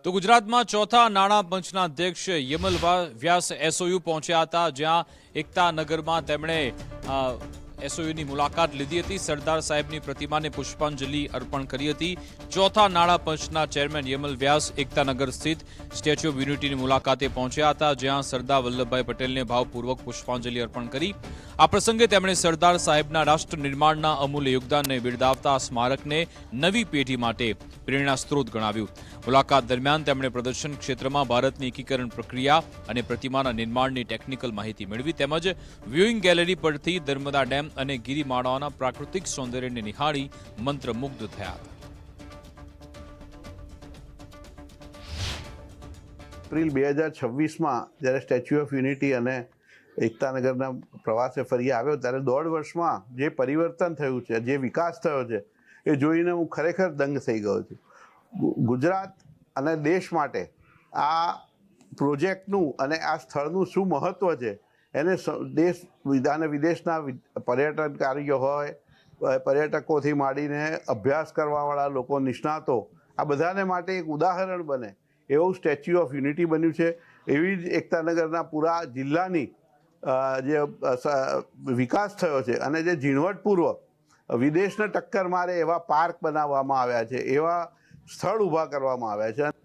તો ગુજરાતમાં ચોથા નાણાં પંચના અધ્યક્ષ યમલ વ્યાસ એસઓયુ પહોંચ્યા હતા, જ્યાં એકતા નગરમાં તેમણે એસઓયુની મુલાકાત લીધી હતી. સરદાર સાહેબની પ્રતિમાને પુષ્પાંજલિ અર્પણ કરી હતી. ચોથા નાણાં પંચના ચેરમેન યમલ વ્યાસ એકતાનગર સ્થિત સ્ટેચ્યુ ઓફ યુનિટીની મુલાકાતે પહોંચ્યા હતા, જ્યાં સરદાર વલ્લભભાઈ પટેલને ભાવપૂર્વક પુષ્પાંજલિ અર્પણ કરી. આ પ્રસંગે તેમણે સરદાર સાહેબના રાષ્ટ્ર નિર્માણના અમૂલ્ય યોગદાનને બિરદાવતા સ્મારકને નવી પેઢી માટે પ્રેરણા સ્ત્રોત ગણાવ્યું. મુલાકાત દરમિયાન તેમણે પ્રદર્શન ક્ષેત્રમાં ભારતની એકીકરણ પ્રક્રિયા અને પ્રતિમાના નિર્માણની ટેકનિકલ માહિતી મેળવી, તેમજ વ્યુઇંગ ગેલેરી પરથી નર્મદા ડેમ અને ગિરિમાળાઓના પ્રાકૃતિક સૌંદર્યને નિહાળી મંત્રમુગ્ધ થયા હતા. એપ્રિલ 2026માં જ્યારે સ્ટેચ્યુ ઓફ યુનિટી અને એકતાનગરના પ્રવાસે ફરી આવ્યો ત્યારે 1.5 વર્ષમાં જે પરિવર્તન થયું છે, જે વિકાસ થયો છે, એ જોઈને હું ખરેખર દંગ થઈ ગયો છું. ગુજરાત અને દેશ માટે આ પ્રોજેક્ટનું અને આ સ્થળનું શું મહત્ત્વ છે એને દેશ અને વિદેશના પર્યટનકારીઓ હોય, પર્યટકોથી માંડીને અભ્યાસ કરવાવાળા લોકો, નિષ્ણાતો, આ બધાને માટે એક ઉદાહરણ બને એવું સ્ટેચ્યુ ઓફ યુનિટી બન્યું છે. એવી જ એકતાનગરના પૂરા જિલ્લાની જે વિકાસ થયો છે અને જે ઝીણવટપૂર્વક વિદેશને ટક્કર મારે એવા પાર્ક બનાવવામાં આવ્યા છે, એવા સ્થળ ઊભા કરવામાં આવ્યા છે.